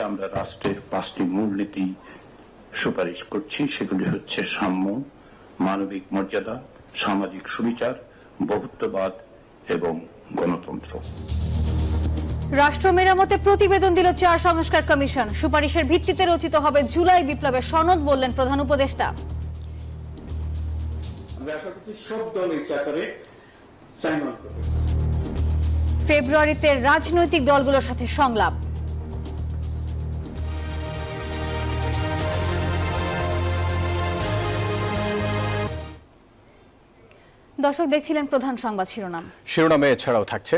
আমরা রাষ্ট্রের 5টি মূলনীতি সুপারিশ করছি। সেগুলি হচ্ছে সাম্য, মানবিক মর্যাদা, সামাজিক সুবিচার, বহুত্ববাদ এবং গণতন্ত্র। রাষ্ট্র মেরামতে প্রতিবেদন দিল 4 সংস্কার কমিশন। সুপারিশের ভিত্তিতে রচিত হবে জুলাই বিপ্লবের সনদ, বললেন প্রধান উপদেষ্টা। ফেব্রুয়ারিতে রাজনৈতিক দলগুলোর সাথে সংলাপ। দর্শক দেখছিলেন প্রধান সংবাদ শিরোনামে এছাড়াও থাকছে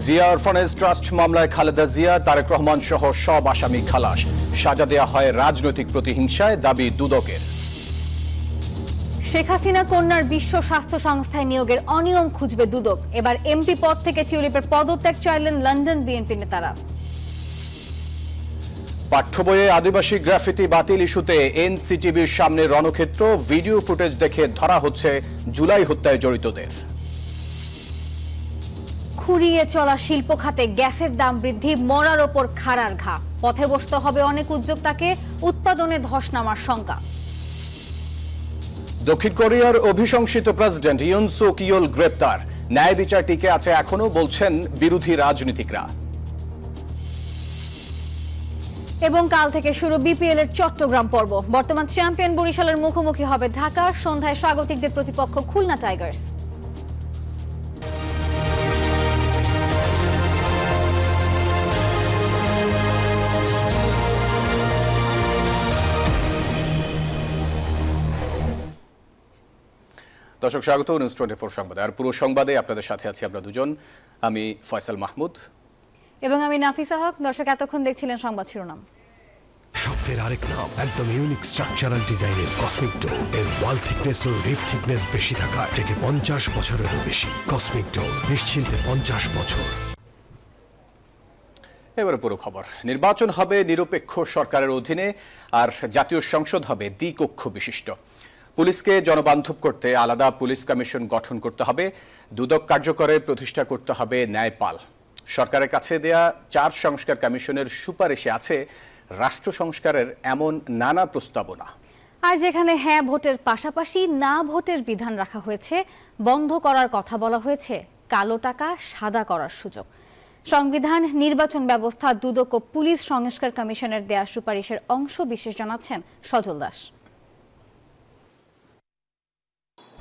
জিয়া অরফানেজ ট্রাস্ট মামলায় খালেদা জিয়া, তারেক রহমান সহ সব আসামি খালাস। সাজা দেয়া হয় রাজনৈতিক প্রতিহিংসায়, দাবি দুদকের। শেখ হাসিনা কন্যার বিশ্ব স্বাস্থ্য সংস্থায় নিয়োগের অনিয়ম খুঁজবে দুদক। এবার এমপি পদ থেকে টিউলিপের পদত্যাগ চাইলেন লন্ডন বিএনপি নেতারা। পাঠ্য বইয়ে আদিবাসী গ্রাফিতি বাতিল ইস্যুতে এনসিটিভির সামনে রণক্ষেত্র, ভিডিও ফুটেজ দেখে ধরা হচ্ছে জুলাই হত্যায় জড়িতদের। খুঁড়িয়ে চলা শিল্প খাতে গ্যাসের দাম বৃদ্ধি, মরার ওপর খাড়ার ঘা। পথে বসতে হবে অনেক উদ্যোক্তাকে, উৎপাদনে ধস নামার শঙ্কা। দক্ষিণ কোরিয়ার অভিশংসিত প্রেসিডেন্ট ইয়ন সুক ইয়োল গ্রেপ্তার, ন্যায় বিচার টিকে আছে এখনো, বলছেন বিরোধী রাজনীতিকরা। এবং কাল থেকে শুরু বিপিএল এর চট্টগ্রাম পর্ব। বর্তমান চ্যাম্পিয়ন বরিশালের মুখোমুখি হবে ঢাকা। সন্ধ্যায় স্বাগতিকদের প্রতিপক্ষ খুলনা টাইগার্স। দর্শক স্বাগত নিউজ 24 সংবাদে। আর পুরো সংবাদে আপনাদের সাথে আছি আমরা দুজন, আমি ফয়সাল মাহমুদ এবং আমি নাফিসা হক। দর্শক এতক্ষণ দেখছিলেন সংবাদ শিরোনাম। শব্দের আরেক নাম, একদম ইউনিক স্ট্রাকচারাল ডিজাইনের কসমিক ডোর। এর ওয়াল থিকনেস ও রিপ থিকনেস বেশি থাকা থেকে 50 বছরেরও বেশি। কসমিক ডোর, নিশ্চিন্তে 50 বছর। এবারে পুরো খবর। নির্বাচন হবে নিরপেক্ষ সরকারের অধীনে, আর জাতীয় সংসদ হবে দ্বিকক্ষ বিশিষ্ট। পুলিশকে জনবান্ধব করতে আলাদা পুলিশ কমিশন গঠন করতে হবে। দুদক কার্যকরে প্রতিষ্ঠা করতে হবে ন্যায়পাল। সরকারের কাছে দেয়া 4 সংস্কার কমিশনের সুপারিশে আছে রাষ্ট্র সংস্কারের এমন নানা প্রস্তাবনা। আর যেখানে হ্যাঁ ভোটের পাশাপাশি না ভোটের বিধান রাখা হয়েছে, বন্ধ করার কথা বলা হয়েছে কালো টাকা সাদা করার সুযোগ। সংবিধান, নির্বাচন ব্যবস্থা, দুদক ও পুলিশ সংস্কার কমিশনের দেয়া সুপারিশের অংশ বিশেষ জানাচ্ছেন সজল দাস।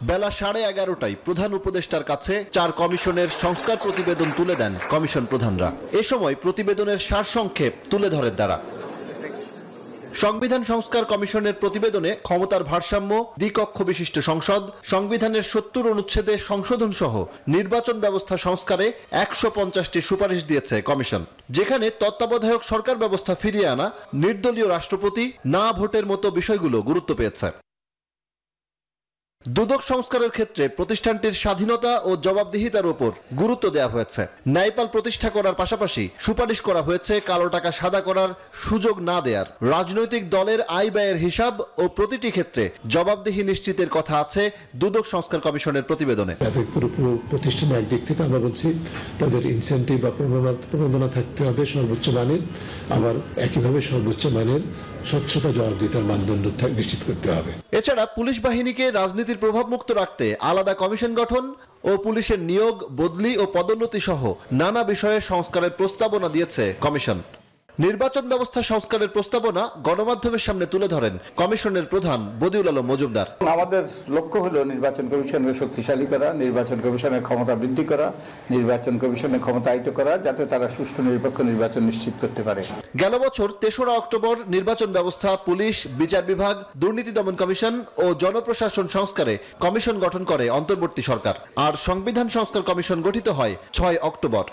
বেলা 11:30টায় প্রধান উপদেষ্টার কাছে 4 কমিশনের সংস্কার প্রতিবেদন তুলে দেন কমিশন প্রধানরা। এ সময় প্রতিবেদনের সারসংক্ষেপ তুলে ধরেন তারা। সংবিধান সংস্কার কমিশনের প্রতিবেদনে ক্ষমতার ভারসাম্য, দ্বিকক্ষ বিশিষ্ট সংসদ, সংবিধানের 70 অনুচ্ছেদে সংশোধন সহ নির্বাচন ব্যবস্থা সংস্কারে 150টি সুপারিশ দিয়েছে কমিশন। যেখানে তত্ত্বাবধায়ক সরকার ব্যবস্থা ফিরিয়ে আনা, নির্দলীয় রাষ্ট্রপতি, না ভোটের মতো বিষয়গুলো গুরুত্ব পেয়েছে। দুদক সংস্কারের ক্ষেত্রে প্রতিষ্ঠানটির স্বাধীনতা ও জবাবদিহিতার উপর গুরুত্ব দেওয়া হয়েছে। ন্যায়পাল প্রতিষ্ঠা করার পাশাপাশি সুপারিশ করা হয়েছে কালো টাকা সাদা করার সুযোগ না দেয়ার। রাজনৈতিক দলের আয় ব্যয়ের হিসাব ও প্রতিটি ক্ষেত্রে জবাবদিহি নিশ্চিতের কথা আছে দুদক সংস্কার কমিশনের প্রতিবেদনে। তাদের পুরোপুরো প্রতিষ্ঠানের একদিক থেকে আমরা বলছি তাদের ইনসেন্টিভ বা প্রণোদনা থাকতে হবে সর্বোচ্চ মানের, আবার একইভাবে সর্বোচ্চ মানের স্বচ্ছতা, জবাবদিহিতার মানদণ্ড নিশ্চিত করতে হবে। এছাড়া পুলিশ বাহিনীকে রাজনীতির প্রভাব মুক্ত রাখতে আলাদা কমিশন গঠন ও পুলিশের নিয়োগ, বদলি ও পদোন্নতি সহ নানা বিষয়ে সংস্কারের প্রস্তাবনা দিয়েছে কমিশন। নির্বাচন ব্যবস্থা সংস্কারের প্রস্তাবনা গণমাধ্যমের সামনে তুলে ধরেন কমিশনের প্রধান বদিউল আলম মজুমদার। আমাদের লক্ষ্য হলো নির্বাচন কমিশনকে শক্তিশালী করা, নির্বাচন কমিশনের ক্ষমতা বৃদ্ধি করা, নির্বাচন কমিশনের ক্ষমতায়িত করা, যাতে তারা সুষ্ঠু নিরপেক্ষ নির্বাচন নিশ্চিত করতে পারে। গেল বছর 3রা অক্টোবর নির্বাচন ব্যবস্থা, পুলিশ, বিচার বিভাগ, দুর্নীতি দমন কমিশন ও জনপ্রশাসন সংস্কারে কমিশন গঠন করে অন্তর্বর্তী সরকার। আর সংবিধান সংস্কার কমিশন গঠিত হয় 6 অক্টোবর।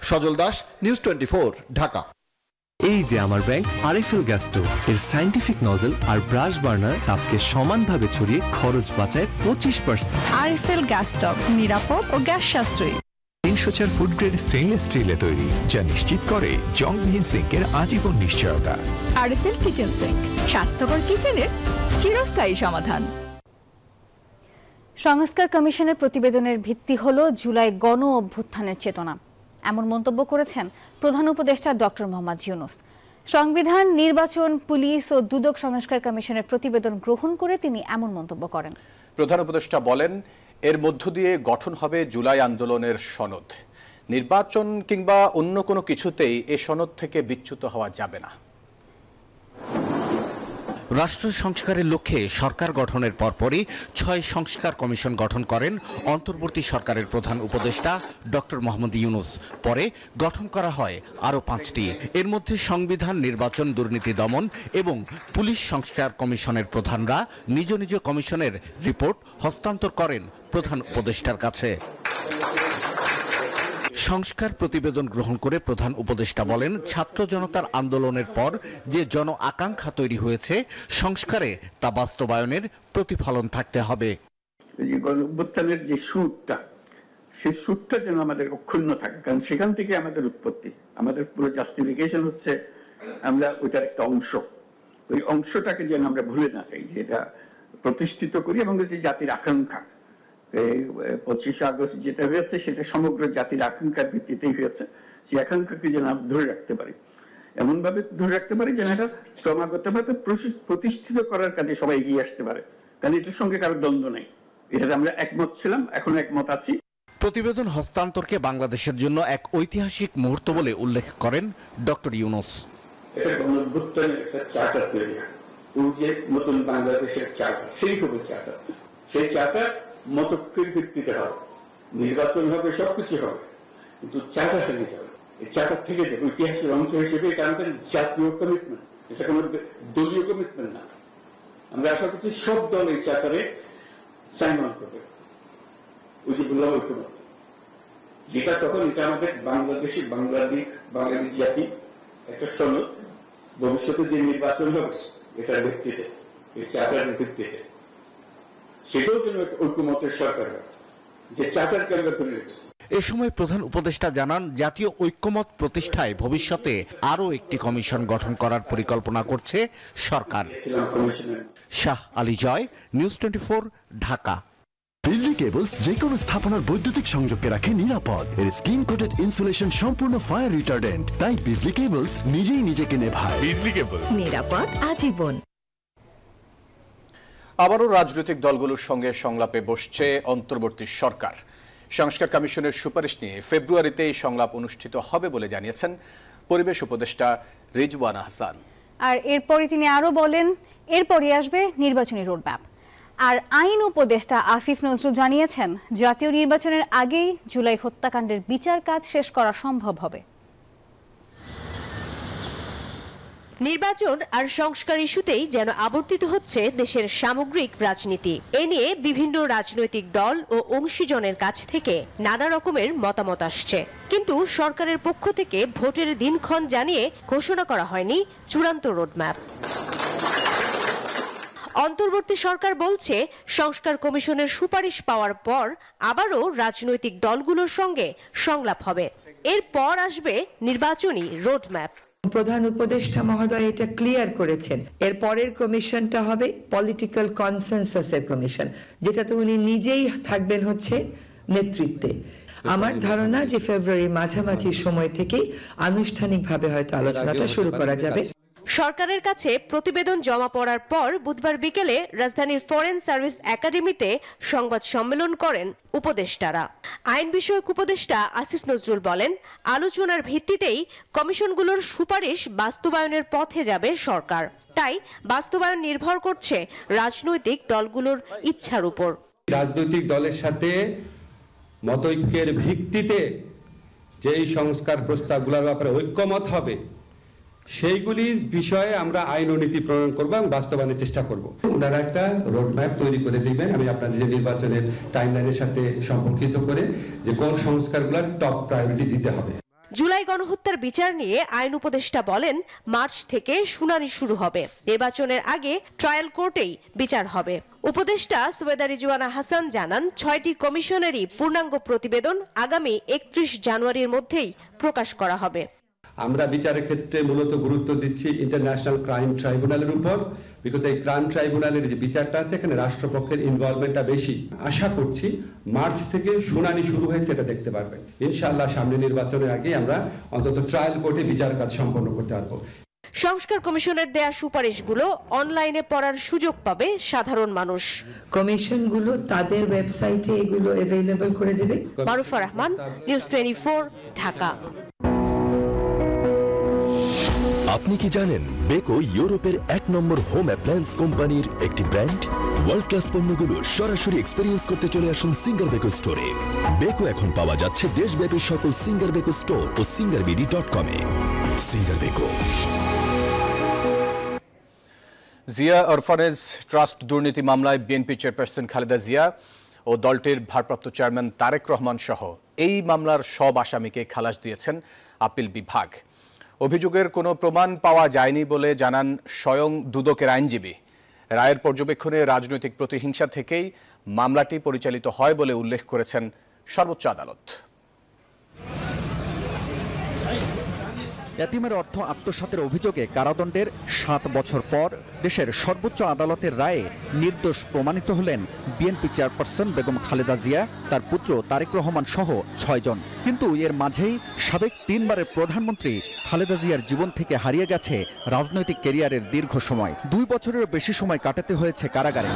সজল দাস, নিউজ 24, ঢাকা। এই যে আমার ব্যাংক আরএফএল গ্যাস স্টোভ, এর সায়েন্টিফিক নজল আর ব্রাশ বার্নার তাপকে সমানভাবে ছড়িয়ে খরচ বাঁচায় 25%। আরএফএল গ্যাস স্টোভ নিরাপদ ও গ্যাস সাশ্রয়ী। 304 ফুড গ্রেড স্টেইনলেস স্টিলে তৈরি, যা নিশ্চিত করে জংবিহীন সিঙ্কের আজীবন নিশ্চয়তা। আরএফএল কিচেন সিঙ্ক, স্বাস্থ্যকর কিচেনের চিরস্থায়ী সমাধান। সংস্কার কমিশনের প্রতিবেদনের ভিত্তি হল জুলাই গণ অভ্যুত্থানের চেতনা। এমন মন্তব্য করেছেন প্রধান উপদেষ্টা ডক্টর মোহাম্মদ ইউনূস। সংবিধান, নির্বাচন, পুলিশ ও দুদক সংস্কার কমিশনের প্রতিবেদন গ্রহণ করে তিনি এমন মন্তব্য করেন। প্রধান উপদেষ্টা বলেন, এর মধ্য দিয়ে গঠন হবে জুলাই আন্দোলনের সনদ। নির্বাচন কিংবা অন্য কোনো কিছুতেই এ সনদ থেকে বিচ্যুত হওয়া যাবে না। রাষ্ট্র সংস্কারের লক্ষ্যে সরকার গঠনের পরপরই ৬ সংস্কার কমিশন গঠন করেন অন্তর্বর্তী সরকারের প্রধান উপদেষ্টা ডক্টর মোহাম্মদ ইউনূস। পরে গঠন করা হয় আরও ৫টি। এর মধ্যে সংবিধান, নির্বাচন, দুর্নীতি দমন এবং পুলিশ সংস্কার কমিশনের প্রধানরা নিজ নিজ কমিশনের রিপোর্ট হস্তান্তর করেন প্রধান উপদেষ্টার কাছে। সংস্কার প্রতিবেদন গ্রহণ করে প্রধান উপদেষ্টা বলেন, ছাত্র জনতার আন্দোলনের পর যে জন আকাঙ্ক্ষা তৈরি হয়েছে, সংস্কারে তা বাস্তবায়নের প্রতিফলন থাকতে হবে। গণঅভ্যুত্থানের যে সুরটা, সেই সুরটা যেন আমাদের অক্ষুণ্ণ থাকে, কারণ সেখান থেকে আমাদের উৎপত্তি, আমাদের পুরো জাস্টিফিকেশন হচ্ছে আমরা ওইটার একটা অংশ। ওই অংশটাকে যেন আমরা ভুলে না যাই, যে এটা প্রতিষ্ঠিত করি এবং যে জাতির আকাঙ্ক্ষা 25 আগস্ট যেটা হয়েছে সেটা সমগ্র জাতির আকাঙ্ক্ষার ভিত্তিতেই হয়েছে। সেই আকাঙ্ক্ষাকে যেন আমরা ধরে রাখতে পারি, এমন ভাবে ধরে রাখতে পারি যেন এটা ক্রমাগত ভাবে প্রতিষ্ঠিত করার কাজে সবাই এগিয়ে আসতে পারে, কারণ এটার সঙ্গে কারো দ্বন্দ্ব নেই। এটাতে আমরা একমত ছিলাম, এখন একমত আছি। প্রতিবেদন হস্তান্তরকে বাংলাদেশের জন্য এক ঐতিহাসিক মুহূর্ত বলে উল্লেখ করেন ডক্টর ইউনূস। এটা গণঅভ্যুত্থানের একটা চার্টার তৈরি হয়, ওই যে নতুন বাংলাদেশের চার্টার, সেই হবে চার্টার। সেই চার্টার মতকের ভিত্তিতে হবে, নির্বাচন হবে, সবকিছু হবে, কিন্তু চার্টার থেকে যাবে। এই চার্টার থেকে যাবে ঐতিহাসিক অংশ হিসেবে, এটা আমাদের জাতীয় কমিটমেন্ট, এটা কোনো দলীয় কমিটমেন্ট না। আমরা আশা করছি সব দল এই চার্টারে সাইন অন করবে। ওই যে বললাম ঐক্যমত, যেটা তখন এটা আমাদের বাংলাদেশি বাঙালি জাতি একটা সনদ, ভবিষ্যতে যে নির্বাচন হবে এটার ভিত্তিতে, এই চার্টারের ভিত্তিতে, সেটাও যেন ঐক্যমতের সরকার, যে চার্টারকে আমরা ধরে রেখেছি। এ সময় প্রধান উপদেষ্টা জানান, জাতীয় ঐক্যমত প্রতিষ্ঠায় ভবিষ্যতে আরও একটি কমিশন গঠন করার পরিকল্পনা করছে সরকার। শাহ আলী জয়, নিউজ 24, ঢাকা। বিজলি কেবলস যে কোনো স্থাপনার বৈদ্যুতিক সংযোগকে রাখে নিরাপদ। এর স্কিন কোটেড ইনসুলেশন সম্পূর্ণ ফায়ার রিটার্ডেন্ট, তাই বিজলি কেবলস নিজেই নিজেকে নেভায়। বিজলি কেবলস, নিরাপদ আজীবন। আবারও রাজনৈতিক দলগুলোর সঙ্গে সংলাপে বসছে অন্তর্বর্তী সরকার। সংস্কার কমিশনের সুপারিশ নিয়ে ফেব্রুয়ারিতে এই সংলাপ অনুষ্ঠিত হবে বলে জানিয়েছেন পরিবেশ উপদেষ্টা রিজওয়ানা হাসান। আর এরপরই তিনি আরও বলেন, এরপরই আসবে নির্বাচনী রোডম্যাপ। আর আইন উপদেষ্টা আসিফ নজরুল জানিয়েছেন, জাতীয় নির্বাচনের আগেই জুলাই হত্যাকাণ্ডের বিচার কাজ শেষ করা সম্ভব হবে। নির্বাচন আর সংস্কার ইস্যুতেই যেন আবর্তিত হচ্ছে দেশের সামগ্রিক রাজনীতি। এ নিয়ে বিভিন্ন রাজনৈতিক দল ও অংশীজনের কাছ থেকে নানা রকমের মতামত আসছে, কিন্তু সরকারের পক্ষ থেকে ভোটের দিনক্ষণ জানিয়ে ঘোষণা করা হয়নি চূড়ান্ত রোডম্যাপ। অন্তর্বর্তী সরকার বলছে, সংস্কার কমিশনের সুপারিশ পাওয়ার পর আবারও রাজনৈতিক দলগুলোর সঙ্গে সংলাপ হবে, এরপর আসবে নির্বাচনী রোডম্যাপ। প্রধান উপদেষ্টা মহোদয় এটা ক্লিয়ার করেছেন, এর পরের কমিশনটা হবে পলিটিক্যাল কনসেনসাসের কমিশন, যেটাতে উনি নিজেই থাকবেন হচ্ছে নেতৃত্বে। আমার ধারণা যে ফেব্রুয়ারির মাঝামাঝি সময় থেকে আনুষ্ঠানিকভাবে হয়তো আলোচনাটা শুরু করা যাবে। সরকারের কাছে প্রতিবেদন জমা পড়ার পর বুধবার বিকেলে রাজধানীর ফরেন সার্ভিস একাডেমিতে সংবাদ সম্মেলন করেন উপদেষ্টারা। আইন বিষয়ক উপদেষ্টা আসিফ নজরুল বলেন, আলোচনার ভিত্তিতেই কমিশনগুলোর সুপারিশ বাস্তবায়নের পথে যাবে সরকার, তাই বাস্তবায়ন নির্ভর করছে রাজনৈতিক দলগুলোর ইচ্ছার উপর। রাজনৈতিক দলের সাথে মতৈক্যের ভিত্তিতে যেই সংস্কার প্রস্তাবগুলোর ব্যাপারে ঐক্যমত হবে, সেইগুলির বিষয়ে আমরা আইন ও নীতি প্রণয়ন করব এবং বাস্তবায়নের চেষ্টা করব। ওনারা একটা রোডম্যাপ তৈরি করে দিবেন, আমি আপনাদের যে নির্বাচনের টাইমলাইনের সাথে সম্পর্কিত করে যে কোন সংস্কারগুলো টপ প্রায়োরিটি দিতে হবে। জুলাই গণহত্যার বিচার নিয়ে আইন উপদেষ্টা বলেন, মার্চ থেকে শুনানি শুরু হবে, নির্বাচনের আগে ট্রায়াল কোর্টেই বিচার হবে। উপদেষ্টা সৈয়দা রিজওয়ানা হাসান জানান, 6টি কমিশনেরই পূর্ণাঙ্গ প্রতিবেদন আগামী 31 জানুয়ারির মধ্যেই প্রকাশ করা হবে। আমরা বিচারের ক্ষেত্রে মূলত গুরুত্ব দিচ্ছি ইন্টারন্যাশনাল ক্রাইম ট্রাইব্যুনালের উপর, বিকজ এই ক্রাইম ট্রাইব্যুনালের যে বিচারটা আছে এখানে রাষ্ট্রপক্ষের ইনভলভমেন্টটা বেশি। আশা করছি মার্চ থেকে শুনানি শুরু হয়েছে, এটা দেখতে পারবেন। ইনশাআল্লাহ সামনে নির্বাচনের আগে আমরা অন্তত ট্রায়াল কোর্টে বিচার কাজ সম্পন্ন করতে পারবো। সংস্কার কমিশনের দেয়া সুপারিশগুলো অনলাইনে পড়ার সুযোগ পাবে সাধারণ মানুষ। কমিশনগুলো তাদের ওয়েবসাইটে এগুলো অ্যাভেলেবল করে দেবে। মারুফা রহমান, নিউজ 24, ঢাকা। আপনি কি জানেন বেকো ইউরোপের 1 নম্বর হোম অ্যাপ্লায়েন্স কোম্পানির একটি ব্র্যান্ড? ওয়ার্ল্ড ক্লাস পণ্যগুলো সরাসরি এক্সপেরিয়েন্স করতে চলে আসুন সিঙ্গার বেকো স্টোরে। বেকো এখন পাওয়া যাচ্ছে দেশব্যাপী সকল সিঙ্গার বেকো স্টোর ও singarBD.com এ। Singer Beko. Zia orphanage trust দুর্নীতি মামলায় বিএনপি চেয়ারপারসন খালেদা জিয়া ও দলটির ভারপ্রাপ্ত চেয়ারম্যান তারেক রহমান সহ এই মামলার সব আসামিকে খালাস দিয়েছেন আপিল বিভাগ। অভিযোগের কোনো প্রমাণ পাওয়া যায়নি বলে জানান স্বয়ং দুদকের আইনজীবী। রায়ের পর্যবেক্ষণে রাজনৈতিক প্রতিহিংসা থেকেই মামলাটি পরিচালিত হয় বলে উল্লেখ করেছেন সর্বোচ্চ আদালত। এতিমের অর্থ আত্মসাতের অভিযোগে কারাদণ্ডের 7 বছর পর দেশের সর্বোচ্চ আদালতের রায়ে নির্দোষ প্রমাণিত হলেন বিএনপি চেয়ারপারসন বেগম খালেদা জিয়া, তার পুত্র তারেক রহমান সহ 6 জন। কিন্তু এর মাঝেই সাবেক 3 বারের প্রধানমন্ত্রী খালেদা জিয়ার জীবন থেকে হারিয়ে গেছে রাজনৈতিক ক্যারিয়ারের দীর্ঘ সময়। 2 বছরেরও বেশি সময় কাটাতে হয়েছে কারাগারে।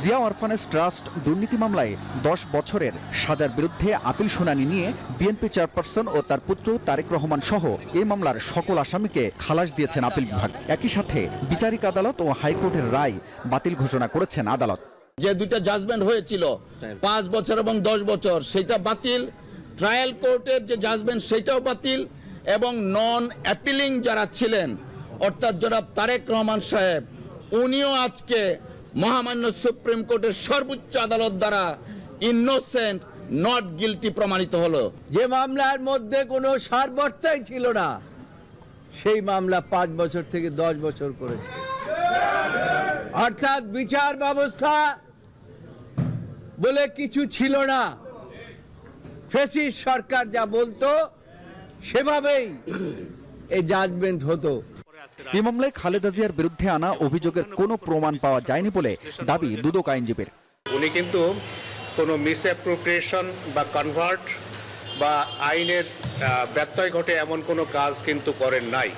জিয়া অরফানেজ ট্রাস্ট দুর্নীতি মামলায় 10 বছরের সাজার বিরুদ্ধে আপিল শুনানি নিয়ে বিএনপি চেয়ারপারসন ও তার পুত্র তারেক রহমান সহ এই মামলার সকল আসামিকে খালাস দিয়েছেন আপিল বিভাগ। একই সাথে বিচারিক আদালত ও হাইকোর্টের রায় বাতিল ঘোষণা করেছেন আদালত। যে দুইটা জাজমেন্ট হয়েছিল 5 বছর এবং 10 বছর, সেটা বাতিল। ট্রায়াল কোর্টের যে জাজমেন্ট সেটাও বাতিল, এবং নন অ্যাপিলিং যারা ছিলেন অর্থাৎ জনাব তারেক রহমান সাহেব, উনিও আজকে মহামান্য সুপ্রিম কোর্টের সর্বোচ্চ আদালত দ্বারা ইনোসেন্ট নট গিলটি প্রমাণিত হলো। যে মামলার মধ্যে কোনো সারবর্তাই ছিল না, সেই মামলা 5 বছর থেকে 10 বছর করেছে। অর্থাৎ বিচার ব্যবস্থা বলে কিছু ছিল না। ফ্যাসিস্ট সরকার যা বলতো সেভাবেই এই জাজমেন্ট হতো। এই মামলায় খালেদা জিয়ার বিরুদ্ধে আনা অভিযোগের কোনো প্রমাণ পাওয়া যায়নি বলে দাবি দুদক আইনজীবীর। উনি কিন্তু কোনো মিসঅ্যাপ্রোপ্রিয়েশন বা কনভার্ট বা আইনের ব্যত্যয় ঘটে এমন কোনো কাজ কিন্তু করেন নাই।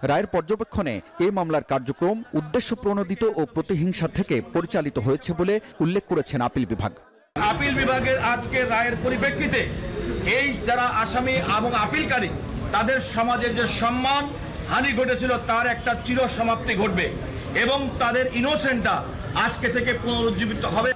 রায়ের পর্যবেক্ষণে এই মামলার কার্যক্রম উদ্দেশ্য প্রণোদিত ও প্রতিহিংসা থেকে পরিচালিত হয়েছে বলে উল্লেখ করেছেন আপিল বিভাগ। আপিল বিভাগের আজকের রায়ের পরিপ্রেক্ষিতে এই যারা আসামি এবং আপিলকারী, তাদের সমাজে যে সম্মান হানি ঘটেছিল তার একটা চিরসমাপ্তি ঘটবে এবং তাদের ইনোসেন্টটা আজকে থেকে পুনরুজ্জীবিত হবে।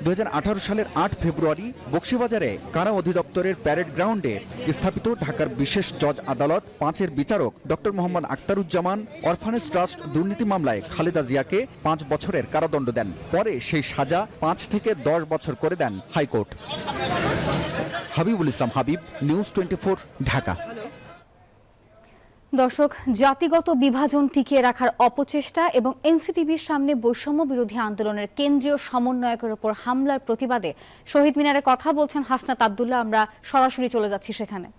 2018 সালের 8 ফেব্রুয়ারি বক্সিবাজারে কারা অধিদপ্তরের প্যারেড গ্রাউন্ডে স্থাপিত ঢাকার বিশেষ জজ আদালত 5-এর বিচারক doctor Mohammad Aktaruzzaman orphanage trust দুর্নীতি মামলায় খালেদা জিয়াকে 5 বছরের কারাদণ্ড দেন। পরে সেই সাজা 5 থেকে 10 বছর করে দেন হাইকোর্ট। হাবিবুল ইসলাম হাবিব, নিউজ 24, ঢাকা। দর্শক, জাতিগত বিভাজন টিকিয়ে রাখার অপচেষ্টা এবং এনসিটিভির সামনে বৈষম্য বিরোধী আন্দোলনের কেন্দ্রীয় সমন্বয়কের উপর হামলার প্রতিবাদে শহীদ মিনারে কথা বলছেন হাসনাত আব্দুল্লাহ। আমরা সরাসরি চলে যাচ্ছি সেখানে।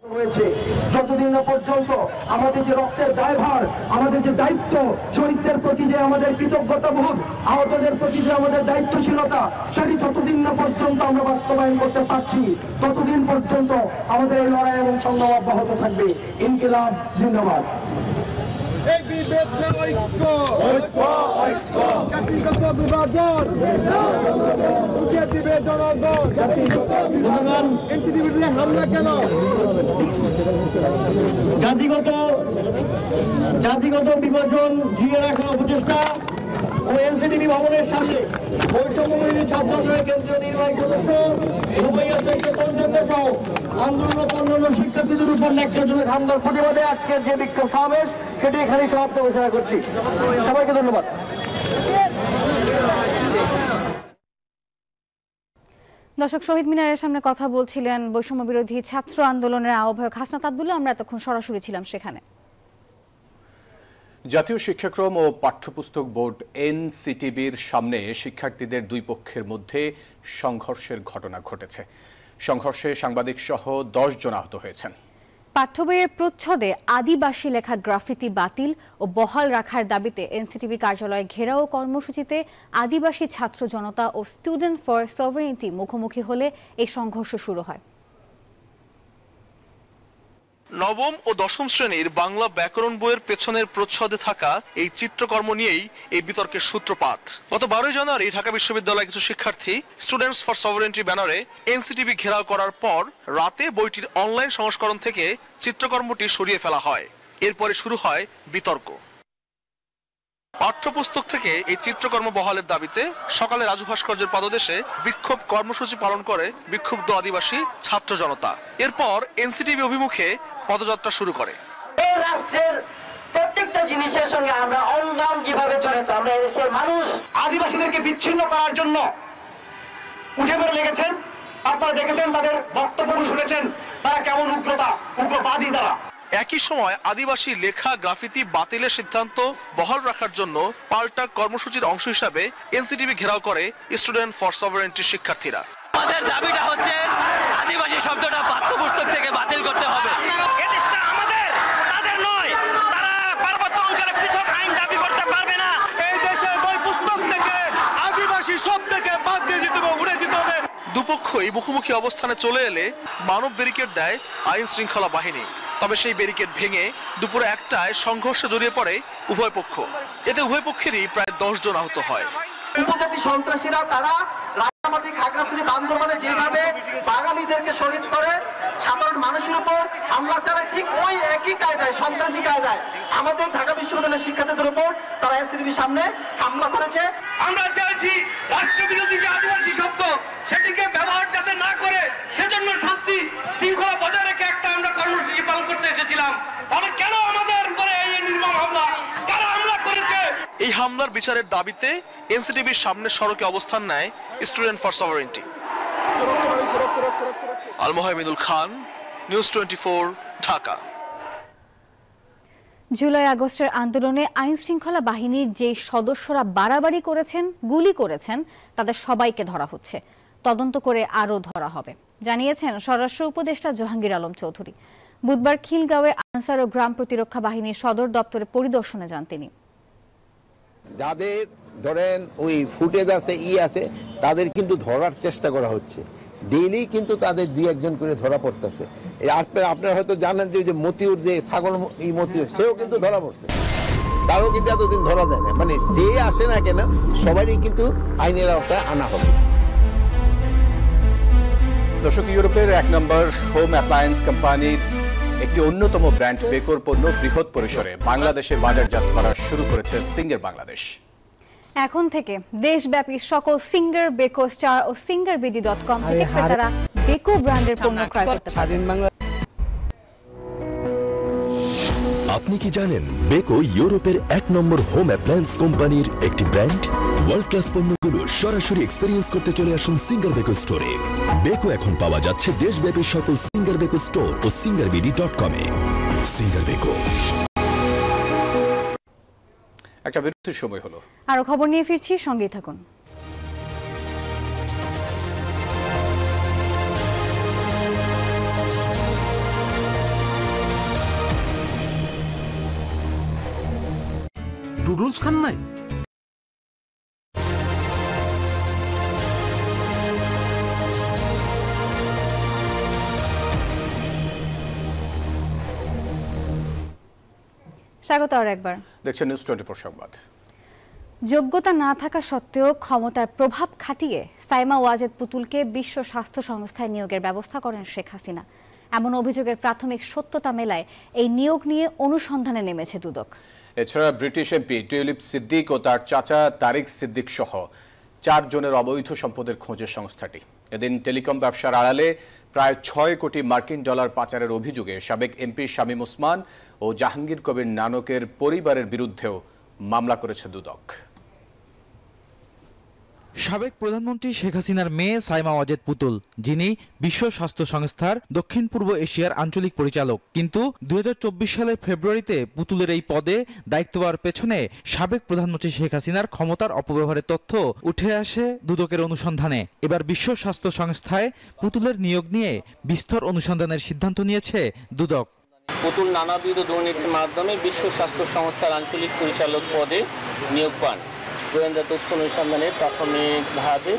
হয়েছে যতদিন না পর্যন্ত আমাদের যে রক্তের দায়ভার, আমাদের যে দায়িত্ব, শহীদদের প্রতি যে আমাদের কৃতজ্ঞতাবোধ, আহতদের প্রতি যে আমাদের দায়িত্বশীলতা, সেটি যতদিন না পর্যন্ত আমরা বাস্তবায়ন করতে পারছি ততদিন পর্যন্ত আমাদের এই লড়াই এবং সংগ্রাম অব্যাহত থাকবে। ইনকিলাব জিন্দাবাদ। জাতিগত বিভাজন জিয়ে রাখার অপচেষ্টা ও এনসিটিভি ভবনের সামনে বৈষম্য বিরোধী ছাত্র আন্দোলনের কেন্দ্রীয় নির্বাহী সদস্য সহ আন্দোলনরত অন্যান্য শিক্ষার্থীদের উপর ন্যাক্কারজনক হামলার প্রতিবাদে আজকের যে বিক্ষোভ সমাবেশ সেটি এখানেই সমাপ্ত ঘোষণা করছি। সবাইকে ধন্যবাদ। দর্শক, শহীদ মিনারের সামনে কথা বলছিলেন বৈষম্য বিরোধী ছাত্র আন্দোলনের আহ্বায়ক হাসনাত আব্দুল্লাহ। আমরা এতক্ষণ সরাসরি ছিলাম সেখানে। জাতীয় শিক্ষাক্রম ও পাঠ্যপুস্তক বোর্ড এনসিটিবির সামনে শিক্ষার্থীদের দুই পক্ষের মধ্যে সংঘর্ষের ঘটনা ঘটেছে। সংঘর্ষে সাংবাদিক সহ 10 জন আহত হয়েছেন। পাঠ্য বইয়ের প্রচ্ছদে আদিবাসী লেখা গ্রাফিতি বাতিল ও বহাল রাখার দাবিতে এনসিটিবি কার্যালয় ঘেরাও কর্মসূচিতে আদিবাসী ছাত্র জনতা ও স্টুডেন্ট ফর সভারেনিটি মুখোমুখি হলে এই সংঘর্ষ শুরু হয়। নবম ও দশম শ্রেণীর বাংলা ব্যাকরণ বইয়ের পেছনের প্রচ্ছদে থাকা এই চিত্রকর্ম নিয়েই এই বিতর্কের সূত্রপাত। গত 12 জানুয়ারি ঢাকা বিশ্ববিদ্যালয়ের কিছু শিক্ষার্থী স্টুডেন্টস ফর সভারেনিটি ব্যানারে এনসিটিবি ঘেরাও করার পর রাতে বইটির অনলাইন সংস্করণ থেকে চিত্রকর্মটি সরিয়ে ফেলা হয়। এরপরে শুরু হয় বিতর্ক। পাঠ্যপুস্তক থেকে এই চিত্রকর্ম বহালের দাবিতে সকালে রাজু ভাস্কর্যের পদদেশে বিক্ষোভ কর্মসূচি পালন করে বিক্ষুব্ধ আদিবাসী ছাত্র জনতা। এরপর এনসিটিবি অভিমুখে পদযাত্রা শুরু করে। এই রাষ্ট্রের প্রত্যেকটা জিনিসের সঙ্গে আমরা অঙ্গাম কিভাবে জড়িত, আমরা দেশের মানুষ। আদিবাসীদেরকে বিচ্ছিন্ন করার জন্য উঠে পড়ে লেগেছেন। আপনারা দেখেছেন, তাদের বক্তব্য শুনেছেন, তারা কেমন উগ্রবাদী তারা। একই সময় আদিবাসী লেখা গ্রাফিতি বাতিলের সিদ্ধান্ত বহাল রাখার জন্য পাল্টা কর্মসূচির অংশ হিসাবে এনসিটিবি ঘেরাও করে স্টুডেন্ট ফর সভারেনিটির শিক্ষার্থীরা। আমাদের দাবিটা হচ্ছে আদিবাসী শব্দটা পাঠ্যপুস্তক থেকে বাতিল করতে হবে। এদেশটা আমাদের, তাদের নয়। তারা পার্বত্য অঞ্চলে পৃথক আইন দাবি করতে পারবে না। এই দেশের বই পুস্তক থেকে আদিবাসী শব্দকে বাদ দিয়ে দিতে হবে, উড়ে দিতে হবে। দুপক্ষই মুখোমুখি অবস্থানে চলে এলে মানব ব্যারিকেড দেয় আইন শৃঙ্খলা বাহিনী। তবে সেই ব্যারিকেড ভেঙে দুপুরে 1টায় সংঘর্ষে জড়িয়ে পড়ে উভয় পক্ষ। এতে উভয় পক্ষেরই প্রায় 10 জন আহত হয়। উপজাতি সন্ত্রাসীরা তারা রাঙামাটি, খাগড়াছড়ি, বান্দরবানে যেভাবে বাঙালিদেরকে শহীদ করে সাধারণ মানুষের উপর হামলা চালায়, ঠিক ওই একই কায়দায়, সন্ত্রাসী কায়দায় আমাদের ঢাকা বিশ্ববিদ্যালয়ের শিক্ষার্থীদের উপর তারা এনসিটিভির সামনে হামলা করেছে। আমরা চাইছি রাষ্ট্রবিরোধী যে আদিবাসী শব্দ সেটিকে ব্যবহার যাতে না করে, সেজন্য শান্তি শৃঙ্খলা বজায় রেখে একটা আমরা কর্মসূচি পালন করতে এসেছিলাম। তবে কেন আমাদের উপরে এই নির্মম হামলা, কারা হামলা করেছে? এই হামলার বিচারের দাবিতে এনসিটিভির সামনে সড়কে অবস্থান নেয় student for সভারেনিটি। Al Mohammadul Khan, news 24, Dhaka. July আগস্টের আন্দোলনে আইন শৃঙ্খলা বাহিনীর যে সদস্যরা বাড়াবাড়ি করেছেন, গুলি করেছেন, তাদের সবাইকে ধরা হচ্ছে। তদন্ত করে আরও ধরা হবে, জানিয়েছেন স্বরাষ্ট্র উপদেষ্টা জাহাঙ্গীর আলম চৌধুরী। বুধবার খিলগাঁওয়ে আনসার ও গ্রাম প্রতিরক্ষা বাহিনীর সদর দপ্তরে পরিদর্শনে যান তিনি। যাদের ধরেন ওই ফুটেজ আছে, আছে, তাদের কিন্তু ধরার চেষ্টা করা হচ্ছে। ডেইলি কিন্তু তাদের 2-1 করে ধরা পড়তেছে। আপনারা হয়তো জানেন যে মতিউর, যে ছাগল মতিউর, সেও কিন্তু ধরা পড়ছে। তারও কিন্তু এতদিন ধরা যায় না। মানে যে আসে না কেন সবারই কিন্তু আইনের আওতায় আনা হবে। দর্শক, ইউরোপের 1 নম্বর হোম অ্যাপ্লায়েন্স কোম্পানির একটি অন্যতম ব্র্যান্ড বেকোর পণ্য বৃহৎ পরিসরে বাংলাদেশে বাজারজাত করা শুরু করেছে সিঙ্গার বাংলাদেশ। এখন থেকে দেশব্যাপী সকল সিঙ্গার, বেকো স্টার ও singarBD.com থেকে ক্রেতারা বেকো ব্র্যান্ডের পণ্য ক্রয় করতে পারবেন। আপনি কি জানেন বেকো ইউরোপের 1 নম্বর হোম অ্যাপ্লায়েন্স কোম্পানির একটি ব্র্যান্ড? ওয়ার্ল্ড ক্লাস পণ্যগুলো সরাসরি এক্সপেরিয়েন্স করতে চলে আসুন সিঙ্গার বেকো স্টোরে। বেকো এখন পাওয়া যাচ্ছে দেশব্যাপী সকল সিঙ্গার বেকো স্টোর ও singarBD.com এ। Singer Beko. একটা বিরতির সময় হলো, আরো খবর নিয়ে ফিরছি, সঙ্গেই থাকুন। নুডলস খান নাই? স্বাগত আর একবার। দেখছেন নিউজ 24 সংবাদ। যোগ্যতা না থাকা সত্ত্বেও ক্ষমতার প্রভাব খাটিয়ে সাইমা ওয়াজেদ পুতুলকে বিশ্ব স্বাস্থ্য সংস্থায় নিয়োগের ব্যবস্থা করেন শেখ হাসিনা। এমন অভিযোগের প্রাথমিক সত্যতা মেলায় এই নিয়োগ নিয়ে অনুসন্ধানে নেমেছে দুদক। এছাড়া ব্রিটিশ এমপি টিউলিপ সিদ্দিক ও তার চাচা তারিক সিদ্দিক সহ 4 জনের অবৈধ সম্পদের খোঁজে সংস্থাটি। এদিন টেলিকম ব্যবসার আড়ালে প্রায় 6 কোটি মার্কিন ডলার পাচারের অভিযোগে সাবেক এমপি শামীম ওসমান ও জাহাঙ্গীর কবির নানকের পরিবারের বিরুদ্ধেও মামলা করেছে দুদক। সাবেক প্রধানমন্ত্রী শেখ হাসিনার মেয়ে সাইমা ওয়াজেদ পুতুল, যিনি বিশ্ব স্বাস্থ্য সংস্থার দক্ষিণ পূর্ব এশিয়ার আঞ্চলিক পরিচালক। কিন্তু 2024 সালের ফেব্রুয়ারিতে পুতুলের এই পদে দায়িত্ব পাওয়ার পেছনে সাবেক প্রধানমন্ত্রী শেখ হাসিনার ক্ষমতার অপব্যবহারের তথ্য উঠে আসে দুদকের অনুসন্ধানে। এবার বিশ্ব স্বাস্থ্য সংস্থায় পুতুলের নিয়োগ নিয়ে বিস্তর অনুসন্ধানের সিদ্ধান্ত নিয়েছে দুদক। পুতুল নানাবিধ দুর্নীতির মাধ্যমে বিশ্ব স্বাস্থ্য সংস্থার আঞ্চলিক পরিচালক পদে নিয়োগ পান। গোয়েন্দা তথ্য অনুসন্ধানে প্রাথমিকভাবে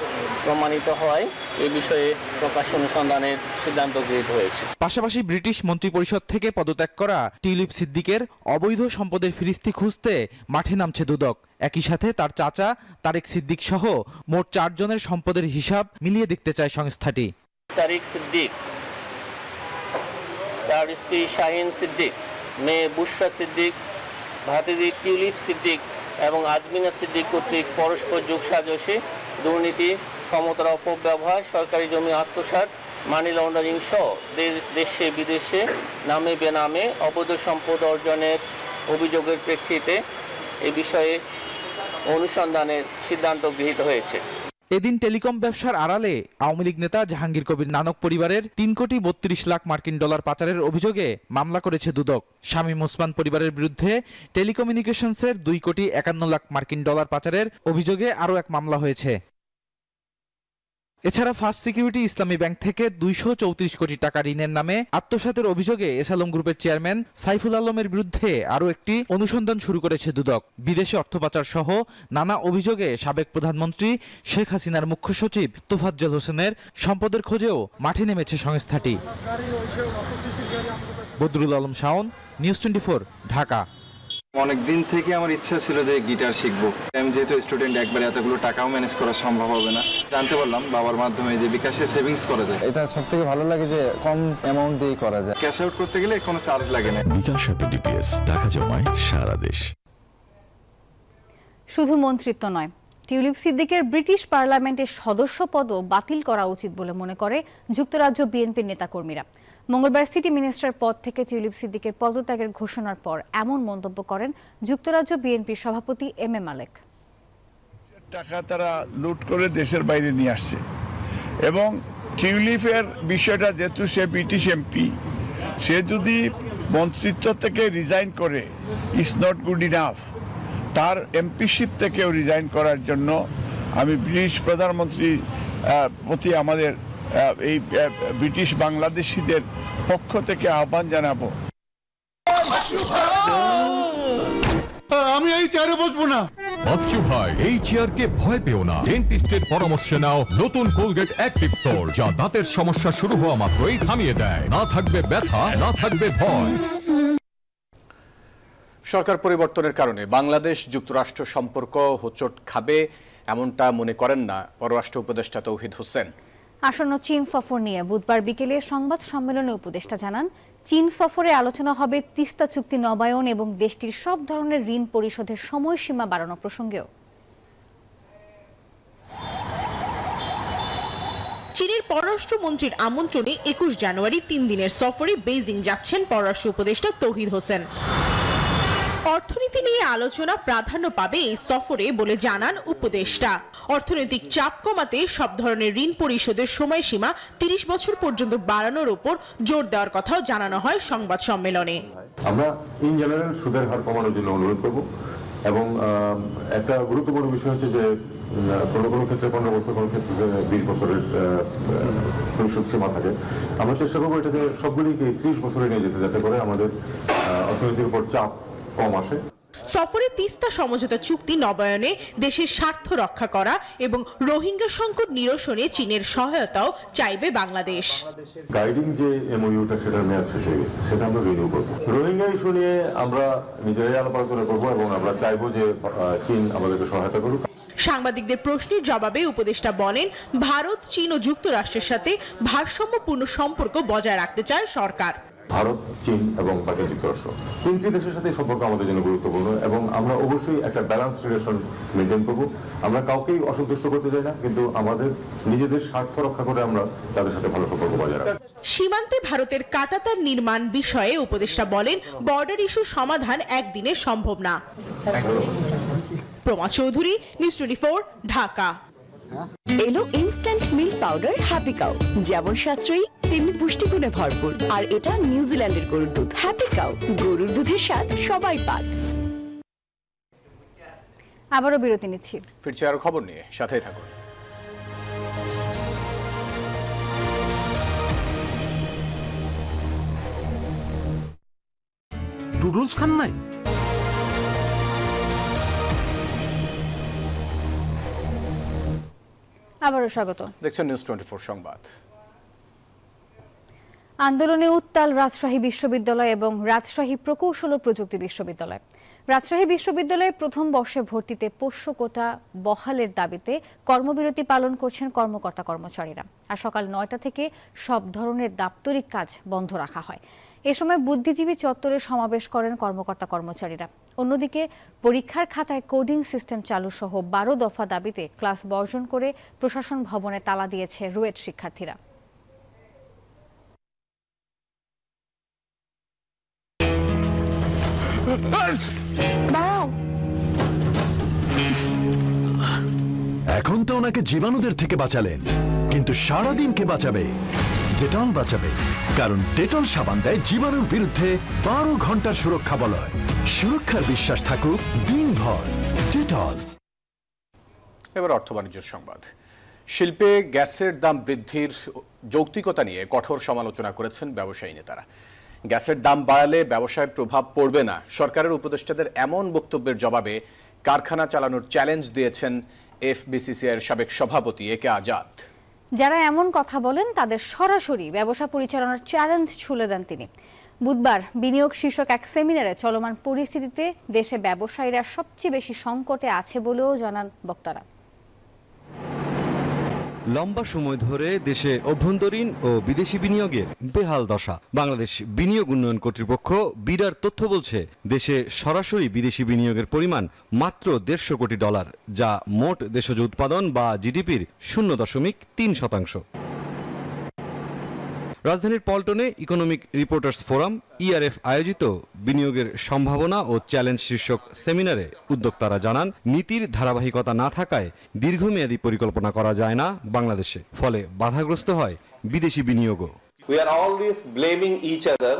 প্রমাণিত হয় এ বিষয়ে প্রকাশ্য অনুসন্ধানের সিদ্ধান্ত গৃহীত হয়েছে। পাশাপাশি ব্রিটিশ মন্ত্রিপরিষদ থেকে পদত্যাগ করা টিউলিপ সিদ্দিকের অবৈধ সম্পদের ফিরিস্তি খুঁজতে মাঠে নামছে দুদক। একই সাথে তার চাচা তারেক সিদ্দিক সহ মোট 4 জনের সম্পদের হিসাব মিলিয়ে দেখতে চায় সংস্থাটি। তারেক সিদ্দিক, তার স্ত্রী শাহিন সিদ্দিক, মেয়ে বুশরা সিদ্দিক, ভাতিজি টিউলিপ সিদ্দিক এবং আজমিনা সিদ্দিক কর্তৃক পরস্পর যোগসাজশে দুর্নীতি, ক্ষমতার অপব্যবহার, সরকারি জমি আত্মসাৎ, মানি লন্ডারিং সহ দেশে বিদেশে নামে বেনামে অবৈধ সম্পদ অর্জনের অভিযোগের প্রেক্ষিতে এ বিষয়ে অনুসন্ধানের সিদ্ধান্ত গৃহীত হয়েছে। এদিন টেলিকম ব্যবসার আড়ালে আওয়ামী লীগ নেতা জাহাঙ্গীর কবির নানক পরিবারের 3 কোটি 32 লাখ মার্কিন ডলার পাচারের অভিযোগে মামলা করেছে দুদক। শামীম ওসমান পরিবারের বিরুদ্ধে টেলিকমিউনিকেশনসের 2 কোটি 51 লাখ মার্কিন ডলার পাচারের অভিযোগে আরও এক মামলা হয়েছে। এছাড়া ফার্স্ট সিকিউরিটি ইসলামী ব্যাংক থেকে 234 কোটি টাকা ঋণের নামে আত্মসাতের অভিযোগে এসালম গ্রুপের চেয়ারম্যান সাইফুল আলমের বিরুদ্ধে আরও একটি অনুসন্ধান শুরু করেছে দুদক। বিদেশে অর্থ পাচার সহ নানা অভিযোগে সাবেক প্রধানমন্ত্রী শেখ হাসিনার মুখ্য সচিব তোফাজ্জল হোসেনের সম্পদের খোঁজেও মাঠে নেমেছে সংস্থাটি। বদরুল আলম শাওন, নিউজ 24, ঢাকা। অনেক দিন থেকে আমার ইচ্ছা ছিল যে গিটার শিখবো। আমি যেহেতু স্টুডেন্ট, একবারে এতগুলো টাকাও ম্যানেজ করা সম্ভব হবে না। জানতে পারলাম বাবার মাধ্যমে যে বিকাশে সেভিংস করা যায়। এটা সবথেকে ভালো লাগে যে কম অ্যামাউন্ট দিয়ে করা যায়। ক্যাশ আউট করতে গেলে কোনো চার্জ লাগে না। বিকাশ অ্যাপে ডিপিএস, টাকা জমায় সারা দেশ। শুধু মন্ত্রিত্ব নয়, টিউলিপ সিদ্দিকের ব্রিটিশ পার্লামেন্টের সদস্য পদও বাতিল করা উচিত বলে মনে করে যুক্তরাজ্য বিএনপির নেতাকর্মীরা। মঙ্গলবার সিটি মিনিস্টার পদ থেকে টিউলিপ সিদ্দিকের পদত্যাগের ঘোষণার পর এমন মন্তব্য করেন যুক্তরাজ্য বিএনপির সভাপতি এম এ মালেক। টাকা তারা লুট করে দেশের বাইরে নিয়ে আসছে এবং টিউলিপের বিষয়টা যেহেতু সে ব্রিটিশ এমপি, সে যদি মন্ত্রিত্ব থেকে রিজাইন করে ইজ নট গুড ইনাফ। তার এমপিশিপ থেকেও রিজাইন করার জন্য আমি ব্রিটিশ প্রধানমন্ত্রীর প্রতি আমাদের এই ব্রিটিশ বাংলাদেশিদের পক্ষ থেকে আহ্বান জানাবো। আমি এই চেয়ারে বসবো না। বাচ্চু ভাই, এই চেয়ারকে ভয় পেও না। ডেন্টিস্টের পরামর্শ নাও নতুন কোলগেট অ্যাক্টিভ সোল, যা দাঁতের সমস্যা শুরু হওয়া মাত্রই থামিয়ে দেয়। না থাকবে ব্যথা, না থাকবে ভয়। সরকার পরিবর্তনের কারণে বাংলাদেশ যুক্তরাষ্ট্র সম্পর্ক হোঁচট খাবে এমনটা মনে করেন না পররাষ্ট্র উপদেষ্টা তৌহিদ হোসেন। আসন্ন চীন সফর নিয়ে বুধবার বিকেলে সংবাদ সম্মেলনে উপদেষ্টা জানান, চীন সফরে আলোচনা হবে তিস্তা চুক্তি নবায়ন এবং দেশটির সব ধরনের ঋণ পরিশোধের সময়সীমা বাড়ানো প্রসঙ্গেও। চীনের পররাষ্ট্রমন্ত্রীর আমন্ত্রণে 21 জানুয়ারি 3 দিনের সফরে বেইজিং যাচ্ছেন পররাষ্ট্র উপদেষ্টা তৌহিদ হোসেন। অর্থনীতি নিয়ে আলোচনা প্রাধান্য পাবে এই সফরে বলে জানান উপদেষ্টা। অর্থনৈতিক চাপ কমাতে সব ধরনের ঋণ পরিশোধের সময়সীমা 30 বছর পর্যন্ত বাড়ানোর উপর জোর দেওয়ার কথাও জানানো হয় সংবাদ সম্মেলনে। আমরা ইন জেনারেল সুদের হার কমানোর জন্য অনুরোধ করব এবং একটা গুরুত্বপূর্ণ বিষয় হচ্ছে যে কোনো ক্ষেত্রে 15 বছর, কোনো ক্ষেত্রে 20 বছরের পরিশোধ সীমা থাকে। আমরা চেষ্টা করবো এটাকে সবগুলিকে 30 বছরে নিয়ে যেতে, যাতে করে আমাদের অর্থনীতির উপর চাপ কম আসে। সফরে তিস্তা সমঝোতা চুক্তি নবায়নে দেশের স্বার্থ রক্ষা করা এবং রোহিঙ্গা সংকট নিরসনে চীনের সহায়তাও চাইবে বাংলাদেশ। গাইডিং যে এমওইউটা, সেটার মেয়াদ শেষ হয়ে গেছে, সেটা আমরা রিনিউ করব। রোহিঙ্গা ইস্যু নিয়ে আমরা নিজেরাই আলাপ আলোচনা করবো এবং আমরা চাইবো যে চীন আমাদেরকে সহায়তা করুক। সাংবাদিকদের প্রশ্নের জবাবে উপদেষ্টা বলেন, ভারত, চীন ও যুক্তরাষ্ট্রের সাথে ভারসাম্যপূর্ণ সম্পর্ক বজায় রাখতে চায় সরকার। ভারত, চীন এবং মার্কিন যুক্তরাষ্ট্র 3টি দেশের সাথে সম্পর্ক আমাদের জন্য গুরুত্বপূর্ণ এবং আমরা অবশ্যই একটা ব্যালেন্স রিলেশন মেনটেন করব। আমরা কাউকেই অসন্তুষ্ট করতে চাই না, কিন্তু আমাদের নিজেদের স্বার্থ রক্ষা করে আমরা তাদের সাথে ভালো সম্পর্ক বজায় রাখব। সীমান্তে ভারতের কাঁটাতার নির্মাণ বিষয়ে উপদেষ্টা বলেন, বর্ডার ইস্যু সমাধান একদিনে সম্ভব না। প্রমা চৌধুরী, নিউজ 24, ঢাকা। এলো instant milk powder happy cow, যেমন সাশ্রয়ী তেমনি পুষ্টিগুণে ভরপুর। আর এটা নিউজিল্যান্ডের গরুর দুধ। হ্যাপি কাউ, গরুর দুধের স্বাদ সবাই পাক। আবারও বিরতি নিচ্ছি, ফিরছি আরো খবর নিয়ে, সাথেই থাকুন। নুডলস খান নাই? আবারও স্বাগত, দেখছেন নিউজ 24 সংবাদ। আন্দোলনে উত্তাল রাজশাহী বিশ্ববিদ্যালয় এবং রাজশাহী প্রকৌশল ও প্রযুক্তি বিশ্ববিদ্যালয়। রাজশাহী বিশ্ববিদ্যালয়ের প্রথম বর্ষে ভর্তিতে পোষ্য কোটা বহালের দাবিতে কর্মবিরতি পালন করছেন কর্মকর্তা কর্মচারীরা। আর সকাল 9টা থেকে সব ধরনের দাপ্তরিক কাজ বন্ধ রাখা হয়। এ সময় বুদ্ধিজীবী চত্বরে সমাবেশ করেন কর্মকর্তা কর্মচারীরা। অন্যদিকে পরীক্ষার খাতায় কোডিং সিস্টেম চালু সহ 12 দফা দাবিতে ক্লাস বর্জন করে প্রশাসন ভবনে তালা দিয়েছে রুয়েট শিক্ষার্থীরা। এখন তো ওনাকে জীবাণুদের থেকে বাঁচালেন, কিন্তু সারাদিন কে বাঁচাবে? ডেটল বাঁচাবে, কারণ ডেটল সাবান দেয় জীবাণুর বিরুদ্ধে 12 ঘন্টার সুরক্ষা বলয়। সুরক্ষার বিশ্বাস থাকুক দিনভর। ডেটল। এবার অর্থ বাণিজ্যের সংবাদ। শিল্পে গ্যাসের দাম বৃদ্ধির যৌক্তিকতা নিয়ে কঠোর সমালোচনা করেছেন ব্যবসায়ী নেতারা। গ্যাসের দাম বাড়ালে ব্যবসায় প্রভাব পড়বে না, সরকারের উপদেষ্টাদের এমন বক্তব্যের জবাবে কারখানা চালানোর চ্যালেঞ্জ দিয়েছেন এফবিসিসিআইয়ের সাবেক সভাপতি একে আজাদ। যারা এমন কথা বলেন তাদের সরাসরি ব্যবসা পরিচালনার চ্যালেঞ্জ ছুড়ে দেন তিনি। বুধবার বিনিয়োগ শীর্ষক এক সেমিনারে চলমান পরিস্থিতিতে দেশে ব্যবসায়ীরা সবচেয়ে বেশি সংকটে আছে বলেও জানান বক্তারা। লম্বা সময় ধরে দেশে অভ্যন্তরীণ ও বিদেশি বিনিয়োগের বেহাল দশা। বাংলাদেশ বিনিয়োগ উন্নয়ন কর্তৃপক্ষ বিডার তথ্য বলছে, দেশে সরাসরি বিদেশি বিনিয়োগের পরিমাণ মাত্র $150 কোটি, যা মোট দেশজ উৎপাদন বা জিডিপির 0.3%। রাজধানীর পল্টনে ইকোনমিক রিপোর্টার্স ফোরাম ইআরএফ আয়োজিত বিনিয়োগের সম্ভাবনা ও চ্যালেঞ্জ শীর্ষক সেমিনারে উদ্যোক্তারা জানান, নীতির ধারাবাহিকতা না থাকায় দীর্ঘমেয়াদী পরিকল্পনা করা যায় না বাংলাদেশে, ফলে বাধাগ্রস্ত হয় বিদেশি বিনিয়োগও। We are always blaming each other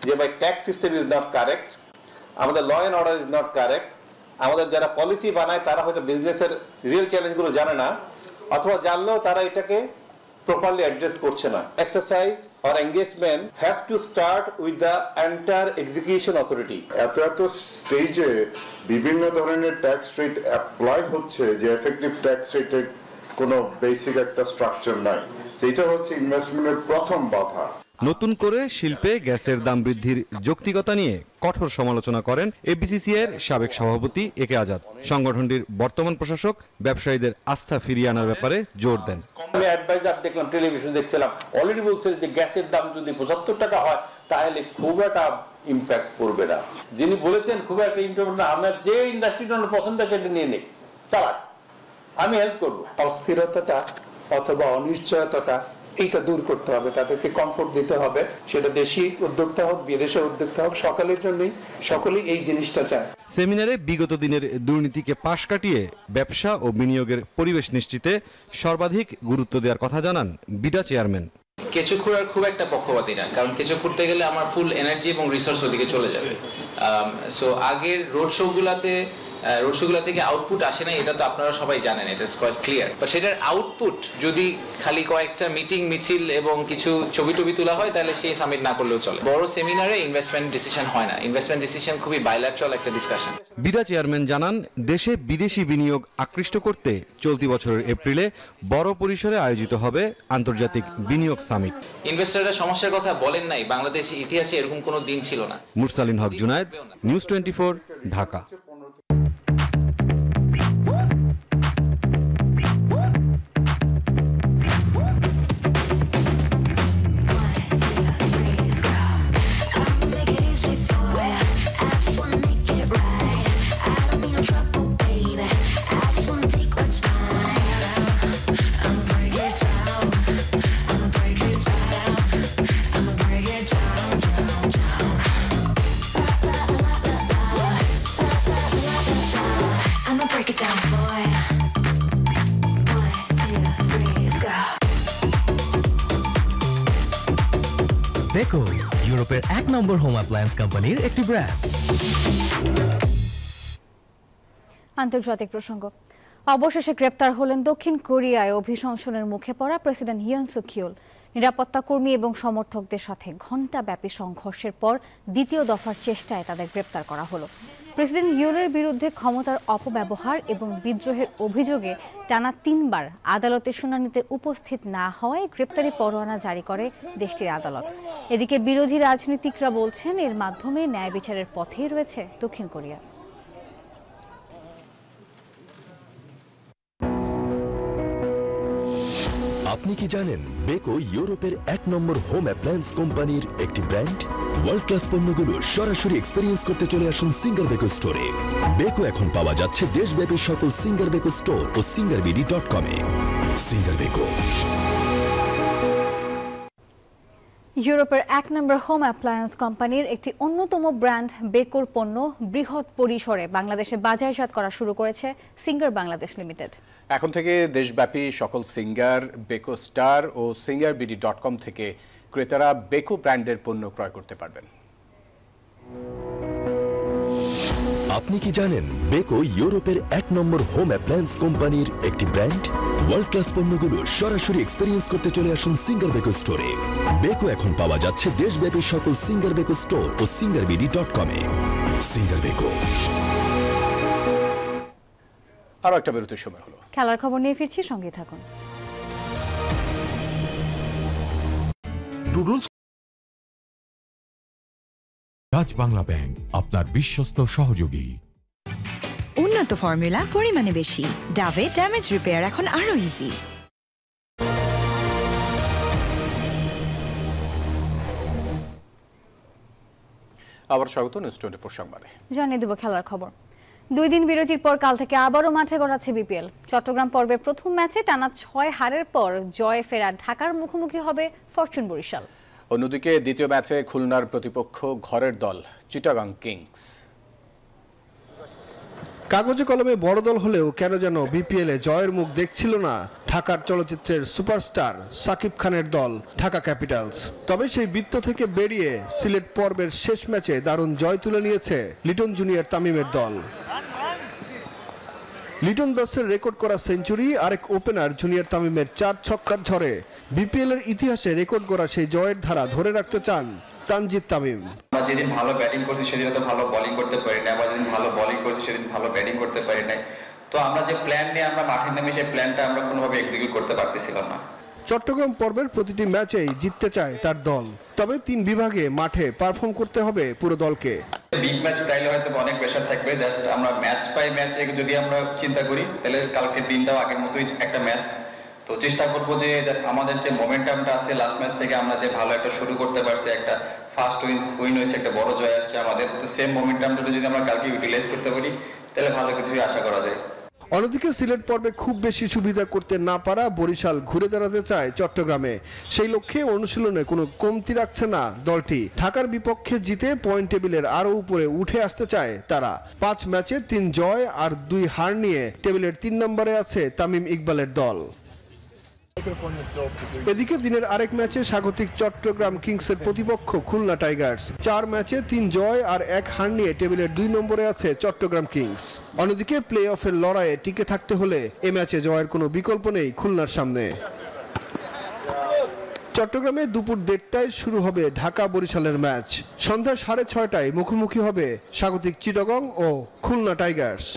যে ভাই tax system is not correct, আমাদের law and order is not correct, আমাদের যারা পলিসি বানায় তারা হয়তো বিজনেসের রিয়েল চ্যালেঞ্জগুলো জানে না, অথবা জানলেও তারা এটাকে properly address করছে না। Exercise or engagement have to start with the entire execution authority. এত স্টেজে বিভিন্ন ধরনের ট্যাক্স রেট অ্যাপ্লাই হচ্ছে যে এফেক্টিভ ট্যাক্স রেটের কোনো বেসিক একটা স্ট্রাকচার নাই, সেটা হচ্ছে ইনভেস্টমেন্টের প্রথম বাধা। নতুন করে শিল্পে গ্যাসের দাম বৃদ্ধির যৌক্তিকতা নিয়ে কঠোর সমালোচনা করেন এফবিসিসিআইয়ের সাবেক সভাপতি একে আজাদ। সংগঠনটির বর্তমান প্রশাসক ব্যবসায়ীদের আস্থা ফিরিয়ে আনার ব্যাপারে জোর দেন। আমি অ্যাডভাইজার দেখলাম, টেলিভিশন দেখছিলাম, অলরেডি বলছে যে গ্যাসের দাম যদি 75 টাকা হয় তাহলে খুব একটা ইম্প্যাক্ট পড়বে না। যিনি বলেছেন খুব একটা ইম্প্যাক্ট না, আমার যে ইন্ডাস্ট্রিটা পছন্দ সেটা নিয়ে নিক, চালাক, আমি হেল্প করবো। অস্থিরতাটা অথবা অনিশ্চয়তাটা এইটা দূর করতে হবে, তাদেরকে কমফোর্ট দিতে হবে, সেটা দেশি উদ্যোক্তা হোক বিদেশের উদ্যোক্তা হোক, সকলের জন্যই, সকলেই এই জিনিসটা চায়। সেমিনারে বিগত দিনের দুর্নীতিকে পাশ কাটিয়ে ব্যবসা ও বিনিয়োগের পরিবেশ নিশ্চিতে সর্বাধিক গুরুত্ব দেওয়ার কথা জানান বিডা চেয়ারম্যান। কেঁচো খুঁড়ার খুব একটা পক্ষপাতী না, কারণ কেঁচো খুঁড়তে গেলে আমার ফুল এনার্জি এবং রিসোর্স ওদিকে চলে যাবে। সো আগের রোড শোগুলা থেকে আউটপুট আসে না, এটা তো আপনারা সবাই জানেন, এটা ইজ কোয়াইট ক্লিয়ার। বাট সেটার আউটপুট যদি খালি কয়েকটা মিটিং মিছিল এবং কিছু ছবি টবি তোলা হয় তাহলে সেই সামিট না করলেও চলে। বড় সেমিনারে ইনভেস্টমেন্ট ডিসিশন হয় না, ইনভেস্টমেন্ট ডিসিশন খুবই বাইল্যাটারাল একটা ডিসকাশন। বিডা চেয়ারম্যান জানান, দেশে বিদেশি বিনিয়োগ আকৃষ্ট করতে চলতি বছরের এপ্রিলে বড় পরিসরে আয়োজিত হবে আন্তর্জাতিক বিনিয়োগ সামিট। ইনভেস্টররা সমস্যার কথা বলেন নাই, বাংলাদেশ ইতিহাসে এরকম কোনো দিন ছিল না। মুরসালিন হক জুনায়েদ, নিউজ 24, ঢাকা। বেকো ইউরোপের 1 নম্বর হোম অ্যাপ্লায়েন্স কোম্পানির একটি ব্র্যান্ড। আন্তর্জাতিক প্রসঙ্গ। অবশেষে গ্রেপ্তার হলেন দক্ষিণ কোরিয়ায় অভিশংসনের মুখে পড়া প্রেসিডেন্ট ইয়ন সুক ইয়োল। নিরাপত্তা কর্মী এবং সমর্থকদের সাথে ঘণ্টাব্যাপী সংঘর্ষের পর দ্বিতীয় দফার চেষ্টায় তাদের গ্রেপ্তার করা হলো। প্রেসিডেন্ট ইয়োলের বিরুদ্ধে ক্ষমতার অপব্যবহার এবং বিদ্রোহের অভিযোগে টানা 3 বার আদালতের শুনানিতে উপস্থিত না হওয়ায় গ্রেপ্তারি পরোয়ানা জারি করে দেশটির আদালত। এদিকে বিরোধী রাজনীতিকরা বলছেন এর মাধ্যমে ন্যায় বিচারের পথেই রয়েছে দক্ষিণ কোরিয়া। আপনি কি জানেন বেকো ইউরোপের 1 নম্বর হোম অ্যাপ্লায়েন্স কোম্পানির একটি ব্র্যান্ড? ওয়ার্ল্ড ক্লাস পণ্যগুলো সরাসরি এক্সপেরিয়েন্স করতে চলে আসুন সিঙ্গার বেকো স্টোরে। বেকো এখন পাওয়া যাচ্ছে দেশব্যাপী সকল সিঙ্গার বেকো স্টোর ও singarBD.com-এ। Singer Beko. ইউরোপের 1 নম্বর হোম অ্যাপ্লায়েন্স কোম্পানির একটি অন্যতম ব্র্যান্ড বেকোর পণ্য বৃহৎ পরিসরে বাংলাদেশে বাজারজাত করা শুরু করেছে সিঙ্গার বাংলাদেশ লিমিটেড। এখন থেকে দেশব্যাপী সকল সিঙ্গার, বেকো স্টার ও singarBD.com থেকে ক্রেতারা বেকো ব্র্যান্ডের পণ্য ক্রয় করতে পারবেন। আপনি কি জানেন বেকো ইউরোপের 1 নম্বর হোম অ্যাপ্লায়েন্স কোম্পানির একটি ব্র্যান্ড? ওয়ার্ল্ড ক্লাস পণ্যগুলো সরাসরি এক্সপেরিয়েন্স করতে চলে আসুন সিঙ্গার বেকো স্টোরে। বেকো এখন পাওয়া যাচ্ছে দেশব্যাপী সকল সিঙ্গার বেকো স্টোর ও singarBD.com-এ। Singer Beko. আরও একটা বিরতির সময় হলো। খেলার খবর নিয়ে ফিরছি, সঙ্গে থাকুন। ডাচ বাংলা ব্যাংক আপনার বিশ্বস্ত সহযোগী। উন্নত ফর্মুলা, পরিমাণে বেশি। ডাভে ড্যামেজ রিপেয়ার এখন আরো ইজি। আবার স্বাগত নিউজ 24 সংবাদে। জানিয়ে দেব খেলার খবর। 2 দিন বিরতির পর কাল থেকে আবারও মাঠে গড়াচ্ছে বিপিএল। চট্টগ্রাম পর্বের প্রথম ম্যাচে টানা 6 হারের পর জয়ে ফেরা ঢাকার মুখোমুখি হবে ফরচুন বরিশাল। অন্যদিকে দ্বিতীয় ম্যাচে খুলনার প্রতিপক্ষ ঘরের দল চিটাগাং কিংস। কাগজে কলমে বড় দল হলেও কেন যেন বিপিএলে জয়ের মুখ দেখছিল না ঢাকার চলচ্চিত্রের সুপারস্টার সাকিব খানের দল ঢাকা ক্যাপিটালস। তবে সেই বৃত্ত থেকে বেরিয়ে সিলেট পর্বের শেষ ম্যাচে দারুণ জয় তুলে নিয়েছে লিটন জুনিয়র তামিমের দল। লিটন দাসের রেকর্ড করা সেঞ্চুরি, আরেক ওপেনার জুনিয়র তামিমের 4 ছক্কার ঝড়ে বিপিএলের ইতিহাসে রেকর্ড করা সেই জয়ের ধারা ধরে রাখতে চান তানজিদ তামিম। আমরা যেদিন ভালো ব্যাটিং করছি সেদিন তো ভালো বোলিং করতে পারি না, আবার যেদিন ভালো বোলিং করছি সেদিন ভালো ব্যাটিং করতে পারি না। তো আমরা যে প্ল্যান নিয়ে আমরা মাঠে নেমে সেই প্ল্যানটা আমরা কোনোভাবে এক্সিকিউট করতে পারতেছিলাম না। চট্টগ্রাম পর্বের প্রতিটি ম্যাচেই জিততে চায় তার দল, তবে 3 বিভাগে মাঠে পারফর্ম করতে হবে পুরো দলকে। বিগ ম্যাচ স্টাইলে হয়তো অনেক প্রেশার থাকবে, জাস্ট আমরা ম্যাচ বাই ম্যাচ যদি আমরা চিন্তা করি তাহলে কালকে দিনটাও আগের মতোই একটা ম্যাচ। তো চেষ্টা করবো যে আমাদের যে মোমেন্টামটা আছে লাস্ট ম্যাচ থেকে আমরা যে ভালো একটা শুরু করতে পারছি, একটা ফার্স্ট উইন হয়েছে, একটা বড় জয় আসছে আমাদের, তো সেম মোমেন্টামটা যদি আমরা কালকে ইউটিলাইজ করতে পারি তাহলে ভালো কিছুই আশা করা যায়। অন্যদিকে সিলেট পর্বে খুব বেশি সুবিধা করতে না পারা বরিশাল ঘুরে দাঁড়াতে চায় চট্টগ্রামে। সেই লক্ষ্যে অনুশীলনে কোনো কমতি রাখছে না দলটি। ঢাকার বিপক্ষে জিতে পয়েন্ট টেবিলের আরও উপরে উঠে আসতে চায় তারা। 5 ম্যাচে 3 জয় আর 2 হার নিয়ে টেবিলের 3 নম্বরে আছে তামিম ইকবালের দল। এদিকে দিনের আরেক ম্যাচে স্বাগতিক চট্টগ্রাম কিংসের প্রতিপক্ষ খুলনা টাইগার্স। 4 ম্যাচে 3 জয় আর 1 হার নিয়ে টেবিলের 2 নম্বরে আছে চট্টগ্রাম কিংস। অন্যদিকে প্লে অফের লড়াইয়ে টিকে থাকতে হলে এ ম্যাচে জয়ের কোনো বিকল্প নেই খুলনার সামনে। চট্টগ্রামে দুপুর 1:30টায় শুরু হবে ঢাকা বরিশালের ম্যাচ। সন্ধ্যা 6:30টায় মুখোমুখি হবে স্বাগতিক চিটাগং ও খুলনা টাইগার্স।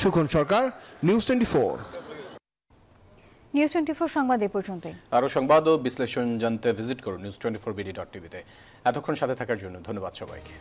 সুখন সরকার, নিউজ 24। নিউজ 24 সংবাদ এই পর্যন্তই। আরও সংবাদ ও বিশ্লেষণ জানতে ভিজিট করুন news24bd.tv-তে। এতক্ষণ সাথে থাকার জন্য ধন্যবাদ সবাইকে।